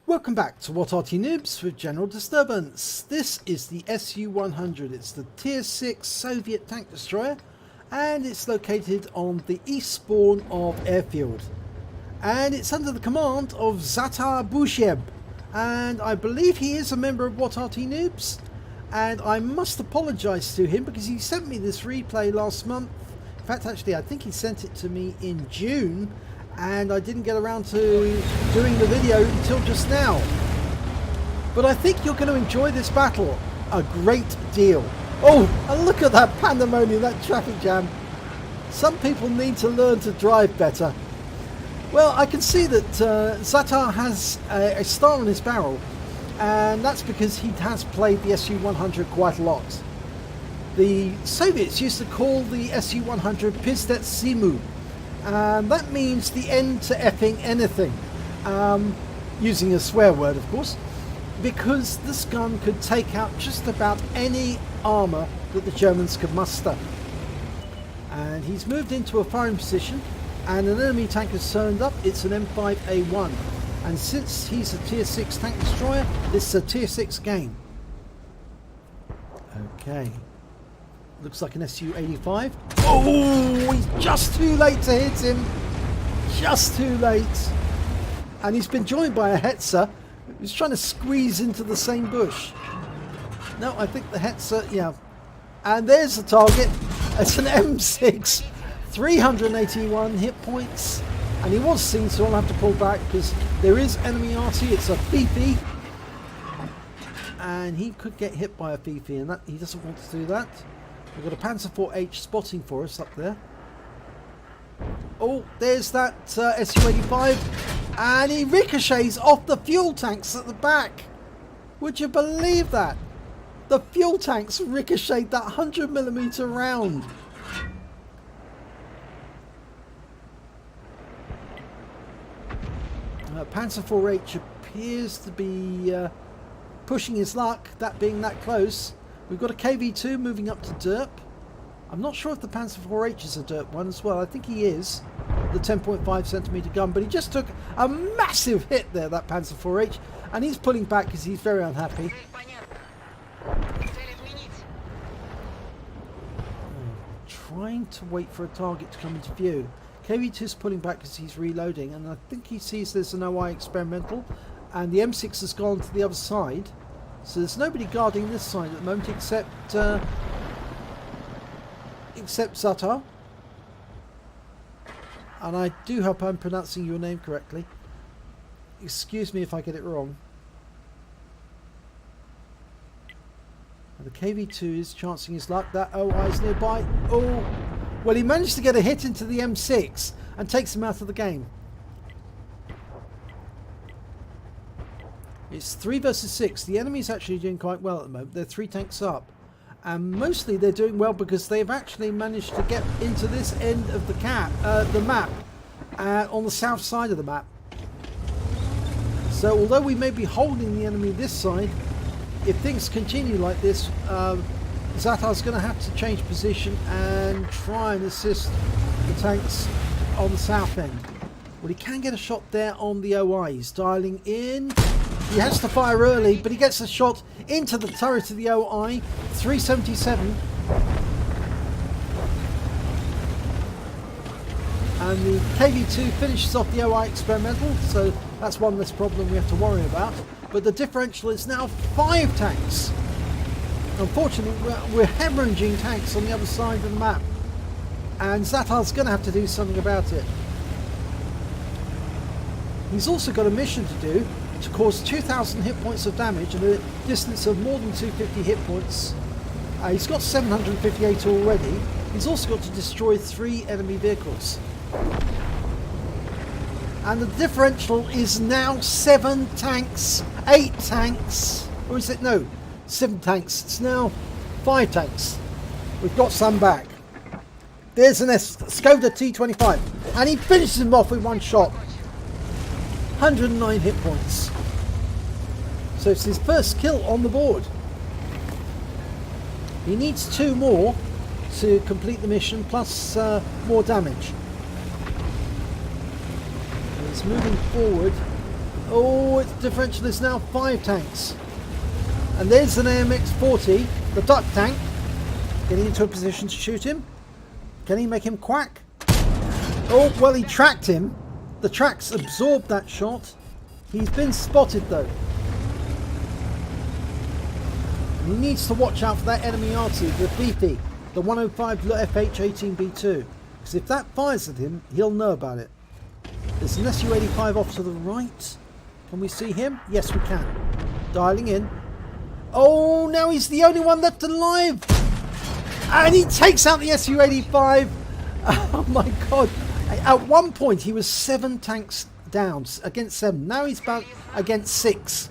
Welcome back to What Arty Noobs with General Disturbance. This is the SU-100. It's the Tier 6 Soviet tank destroyer, and it's located on the east spawn of Airfield. And it's under the command of Zatar Bushev, and I believe he is a member of What Arty Noobs. And I must apologise to him because he sent me this replay last month. In fact, actually, I think he sent it to me in June, and I didn't get around to doing the video until just now. But I think you're going to enjoy this battle a great deal. Oh, and look at that pandemonium, that traffic jam. Some people need to learn to drive better. Well, I can see that Zatar has a star on his barrel, and that's because he has played the SU-100 quite a lot. The Soviets used to call the SU-100Pizdet Simu, and that means the end to effing anything, using a swear word of course, because this gun could take out just about any armour that the Germans could muster. And he's moved into a firing position, and an enemy tank has turned up. It's an M5A1, and since he's a tier 6 tank destroyer, this is a tier 6 game. Okay, looks like an SU-85. Oh, he's just too late to hit him. Just too late. And he's been joined by a Hetzer who's trying to squeeze into the same bush. No, I think the Hetzer, yeah. And there's the target. It's an M6. 381 hit points. And he was seen, so I'll have to pull back because there is enemy Arty. It's a Fifi. And he could get hit by a Fifi, and that he doesn't want to do that. We've got a Panzer IV-H spotting for us up there. Oh, there's that SU-85, and he ricochets off the fuel tanks at the back. Would you believe that? The fuel tanks ricocheted that 100mm round. Panzer IV-H appears to be pushing his luck, that being that close. We've got a KV-2 moving up to derp. I'm not sure if the Panzer IV-H is a derp one as well. I think he is, the 10.5cm gun, but he just took a massive hit there, that Panzer IV-H, and he's pulling back because he's very unhappy. Trying to wait for a target to come into view. KV-2 is pulling back because he's reloading, and I think he sees there's an OI experimental, and the M6 has gone to the other side. So there's nobody guarding this side at the moment except Zatar. And I do hope I'm pronouncing your name correctly. Excuse me if I get it wrong. And the KV-2 is chancing his luck. That OI is nearby. Oh, well, he managed to get a hit into the M6 and takes him out of the game. It's 3 versus 6. The enemy's actually doing quite well at the moment. They're 3 tanks up. And mostly they're doing well because they've actually managed to get into this end of the map. On the south side of the map. So although we may be holding the enemy this side, if things continue like this, Zatar's going to have to change position and try and assist the tanks on the south end. Well, he can get a shot there on the OI. He's dialing in. He has to fire early, but he gets a shot into the turret of the OI. 377. And the KV-2 finishes off the OI experimental, so that's one less problem we have to worry about. But the differential is now 5 tanks. Unfortunately, we're hemorrhaging tanks on the other side of the map. And Zatar's going to have to do something about it. He's also got a mission to do, to cause 2,000 hit points of damage at a distance of more than 250 hit points. He's got 758 already. He's also got to destroy 3 enemy vehicles. And the differential is now 7 tanks, 8 tanks, or is it, no, 7 tanks. It's now 5 tanks. We've got some back. There's an Skoda T25, and he finishes him off with 1 shot. 109 hit points. So it's his first kill on the board. He needs 2 more to complete the mission, plus more damage. And it's moving forward Oh, its differential is now 5 tanks. And there's an AMX-40, the duck tank, getting into a position to shoot him. Can he make him quack? Oh, well, he tracked him. The tracks absorbed that shot. He's been spotted though. And he needs to watch out for that enemy Arty, the BP, the 105 FH-18B2. Because if that fires at him, he'll know about it. There's an SU-85 off to the right. Can we see him? Yes, we can. Dialing in. Oh, now he's the only one left alive. And he takes out the SU-85. Oh my god. At one point he was 7 tanks down against 7. Now he's back against 6.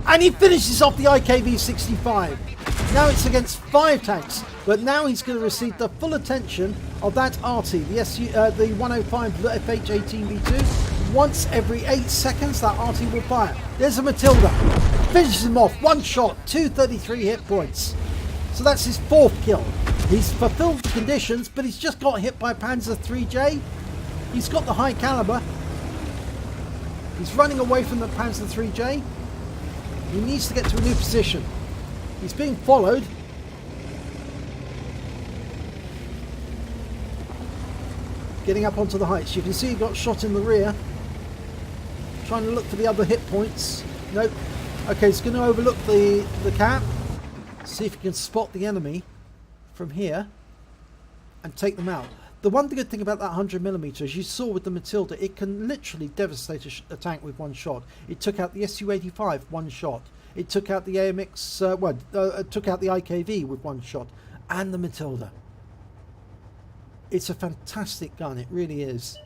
And he finishes off the IKV-65. Now it's against 5 tanks. But now he's going to receive the full attention of that Arty, the 105 FH-18B2. Once every 8 seconds that Arty will fire. There's a Matilda. Finishes him off. 1 shot, 233 hit points. So that's his 4th kill. He's fulfilled the conditions, but he's just got hit by Panzer 3J. He's got the high caliber. He's running away from the Panzer 3J. He needs to get to a new position. He's being followed. Getting up onto the heights. You can see he got shot in the rear. Trying to look for the other hit points. Nope. Okay, he's going to overlook the cap. See if he can spot the enemy from here and take them out. The one good thing about that 100mm, as you saw with the Matilda, it can literally devastate a tank with 1 shot. It took out the SU-85 1 shot. It took out the AMX, it took out the IKV with 1 shot, and the Matilda. It's a fantastic gun, it really is.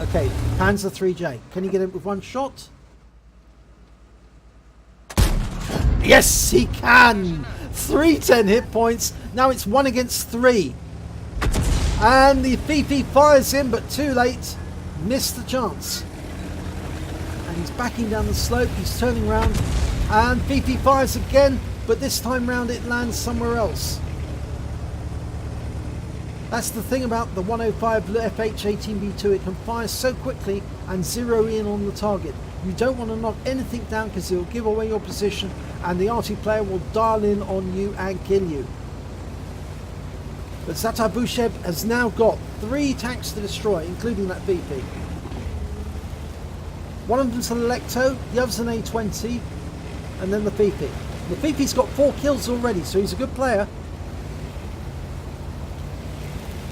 Okay, Panzer 3J. Can you get it with 1 shot? Yes, he can! 310 hit points. Now it's 1 against 3. And the BP fires him, but too late. Missed the chance. And he's backing down the slope. He's turning around. And BP fires again, but this time round it lands somewhere else. That's the thing about the 105 FH-18B2. It can fire so quickly and zero in on the target. You don't want to knock anything down because it will give away your position and the Arty player will dial in on you and kill you. But Zatar Bushev has now got 3 tanks to destroy, including that BP. One of them's an Electo, the other's an A20, and then the BP. The BP's got 4 kills already, so he's a good player.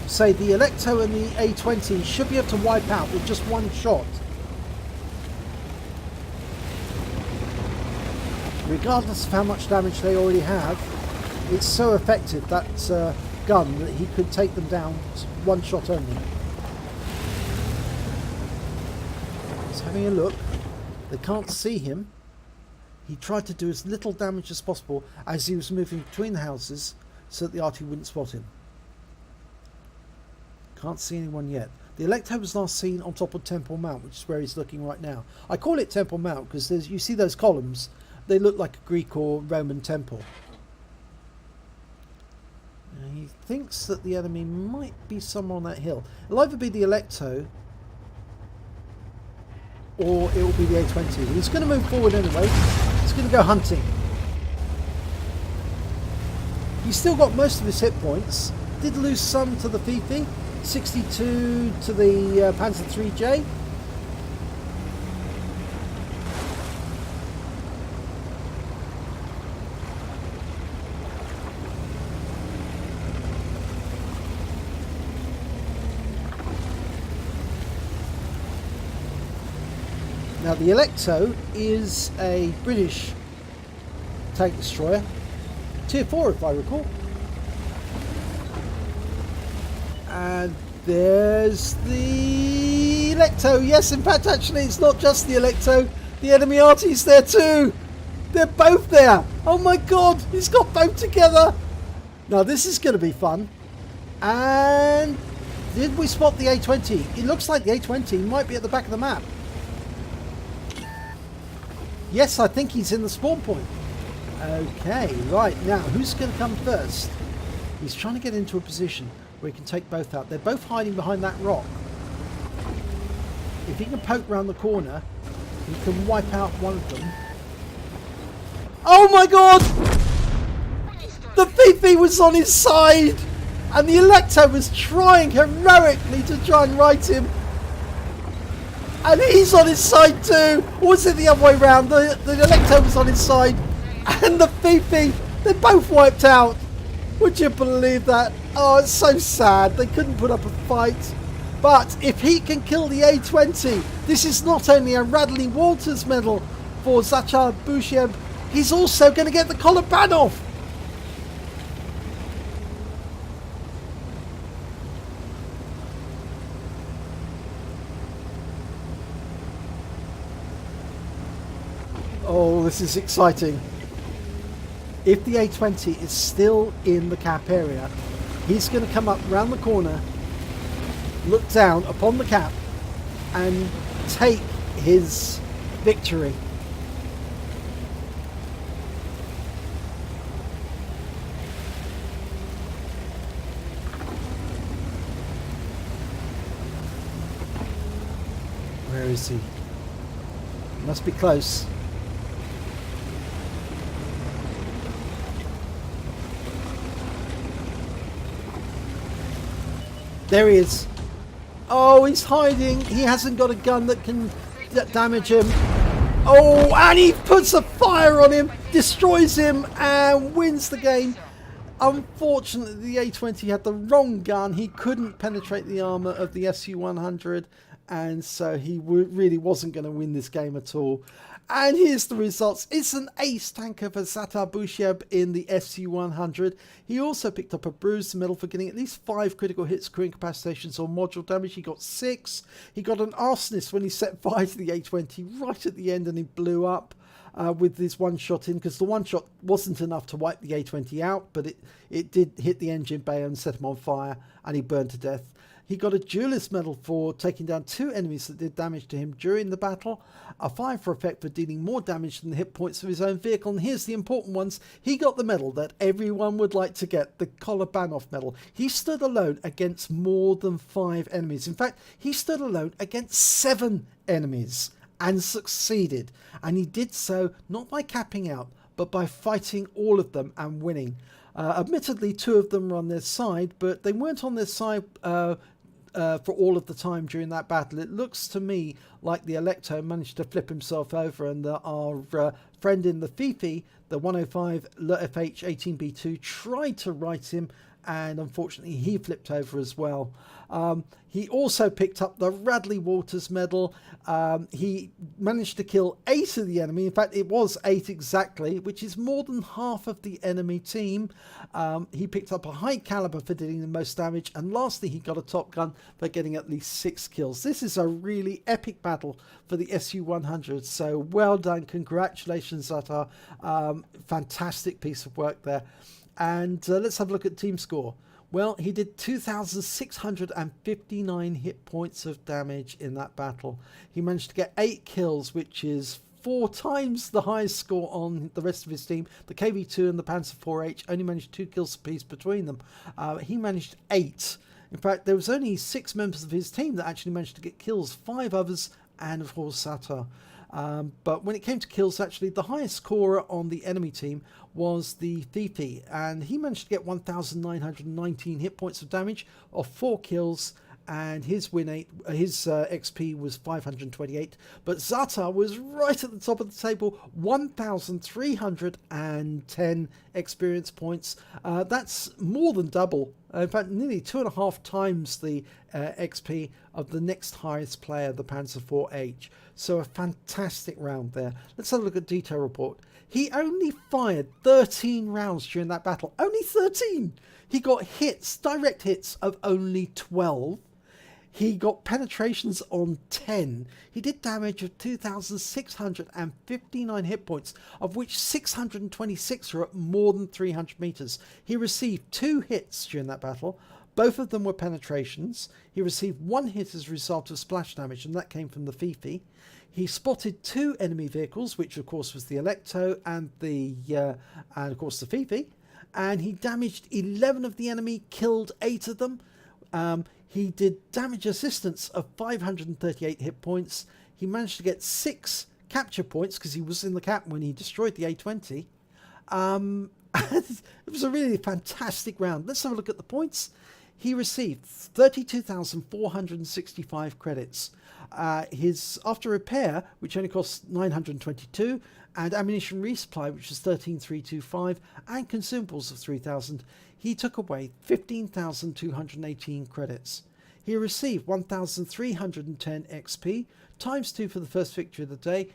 Say the Electo and the A20 should be able to wipe out with just 1 shot. Regardless of how much damage they already have, it's so effective, that gun, that he could take them down 1 shot only. He's having a look. They can't see him. He tried to do as little damage as possible as he was moving between the houses so that the Arty wouldn't spot him. Can't see anyone yet. The Electo was last seen on top of Temple Mount, which is where he's looking right now. I call it Temple Mount because you see those columns. They look like a Greek or Roman temple. And he thinks that the enemy might be somewhere on that hill. It'll either be the Electo or it will be the A20. But he's going to move forward anyway. He's going to go hunting. He's still got most of his hit points. Did lose some to the Fifi. 62 to the Panzer 3J. Now the Electo is a British tank destroyer, tier 4 if I recall. And there's the Electo. Yes, in fact actually it's not just the Electo, the enemy Arty's there too. They're both there. Oh my god, he's got both together. Now this is going to be fun. And did we spot the A20? It looks like the A20 might be at the back of the map. Yes, I think he's in the spawn point. Okay, right, now who's going to come first? He's trying to get into a position where he can take both out. They're both hiding behind that rock. If he can poke round the corner, he can wipe out one of them. Oh my god! The Fifi was on his side! And the Electo was trying heroically to try and right him. And he's on his side too! Or was it the other way round? The Electo was on his side. And the Fifi, they're both wiped out. Would you believe that? Oh, it's so sad. They couldn't put up a fight. But if he can kill the A20, this is not only a Radley Walters Medal for Zatar Busheb, he's also going to get the Kolobanov. Oh, this is exciting. If the A20 is still in the cap area, he's going to come up round the corner, look down upon the cap and take his victory. Where is he? Must be close. There he is. Oh, he's hiding. He hasn't got a gun that can damage him. Oh, and he puts a fire on him, destroys him, and wins the game. Unfortunately, the A20 had the wrong gun. He couldn't penetrate the armor of the SU-100, and so he really wasn't going to win this game at all. And here's the results. It's an ace tanker for Zatar Busheb in the SU-100. He also picked up a bruised medal for getting at least 5 critical hits, crew incapacitations or module damage. He got 6. He got an arsonist when he set fire to the A20 right at the end and he blew up with this one shot in, because the one shot wasn't enough to wipe the A20 out, but it did hit the engine bay and set him on fire and he burned to death. He got a duelist medal for taking down 2 enemies that did damage to him during the battle, a 5 for effect for dealing more damage than the hit points of his own vehicle, and here's the important ones. He got the medal that everyone would like to get, the Kolobanov Medal. He stood alone against more than 5 enemies. In fact, he stood alone against 7 enemies and succeeded. And he did so not by capping out, but by fighting all of them and winning. Admittedly, 2 of them were on their side, but they weren't on their side for all of the time during that battle. It looks to me like the Electo managed to flip himself over, and our friend in the Fifi, the 105 LFH 18B2, tried to right him, and unfortunately he flipped over as well. He also picked up the Radley Walters Medal. He managed to kill 8 of the enemy. In fact, it was 8 exactly, which is more than half of the enemy team. He picked up a high caliber for dealing the most damage. And lastly, he got a Top Gun for getting at least 6 kills. This is a really epic battle for the SU-100. So well done. Congratulations, Zatar. Fantastic piece of work there. And let's have a look at team score. Well, he did 2,659 hit points of damage in that battle. He managed to get 8 kills, which is 4 times the highest score on the rest of his team. The KV-2 and the Panzer IV-H only managed 2 kills apiece between them. He managed 8. In fact, there was only 6 members of his team that actually managed to get kills. 5 others, and of course Zatar. But when it came to kills, actually, the highest scorer on the enemy team was the Fifi, and he managed to get 1,919 hit points of damage of 4 kills, and his XP was 528. But Zatar was right at the top of the table, 1,310 experience points. That's more than double. In fact, nearly 2.5 times the XP of the next highest player, the Panzer IV-H. So a fantastic round there. Let's have a look at detail report. He only fired 13 rounds during that battle. Only 13! He got hits, direct hits of only 12. He got penetrations on 10. He did damage of 2,659 hit points, of which 626 were at more than 300 meters. He received 2 hits during that battle. Both of them were penetrations. He received 1 hit as a result of splash damage, and that came from the Fifi. He spotted 2 enemy vehicles, which of course was the Electo and of course the Fifi. And he damaged 11 of the enemy, killed 8 of them. He did damage assistance of 538 hit points. He managed to get 6 capture points because he was in the cap when he destroyed the A20. It was a really fantastic round. Let's have a look at the points. He received 32,465 credits. His after repair, which only cost 922, and ammunition resupply, which was 13,325, and consumables of 3,000, he took away 15,218 credits. He received 1,310 XP, times 2 for the first victory of the day,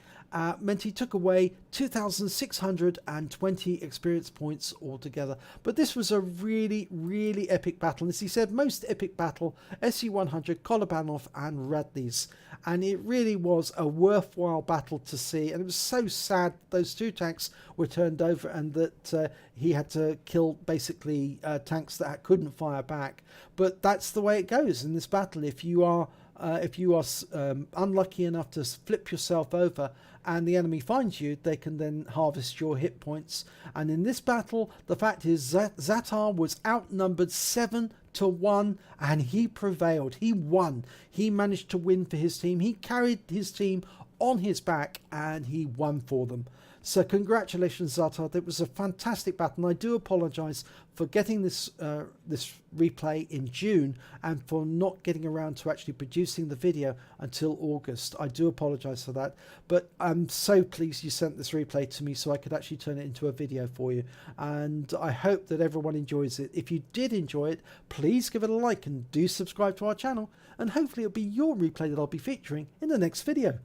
meant he took away 2,620 experience points altogether. But this was a really, really epic battle. As he said, most epic battle, SU-100, Kolobanov and Radleys. And it really was a worthwhile battle to see. And it was so sad those 2 tanks were turned over and that he had to kill basically tanks that couldn't fire back. But that's the way it goes in this battle. If you are unlucky enough to flip yourself over and the enemy finds you, they can then harvest your hit points. And in this battle, the fact is Zatar was outnumbered 7-1 and he prevailed. He won. He managed to win for his team. He carried his team on his back and he won for them. So congratulations, Zatar. It was a fantastic battle, and I do apologise for getting this replay in June and for not getting around to actually producing the video until August. I do apologise for that, but I'm so pleased you sent this replay to me so I could actually turn it into a video for you, and I hope that everyone enjoys it. If you did enjoy it, please give it a like and do subscribe to our channel, and hopefully it'll be your replay that I'll be featuring in the next video.